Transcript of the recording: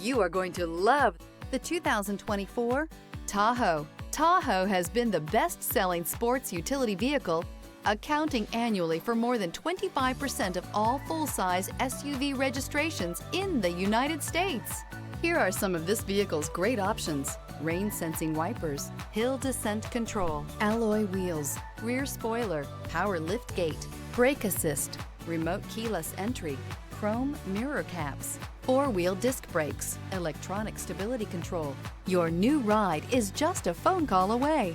You are going to love the 2024 Tahoe. Tahoe has been the best-selling sports utility vehicle, accounting annually for more than 25% of all full-size SUV registrations in the United States. Here are some of this vehicle's great options: rain-sensing wipers, hill descent control, alloy wheels, rear spoiler, power liftgate, brake assist, remote keyless entry, chrome mirror caps, four-wheel disc brakes, electronic stability control. Your new ride is just a phone call away.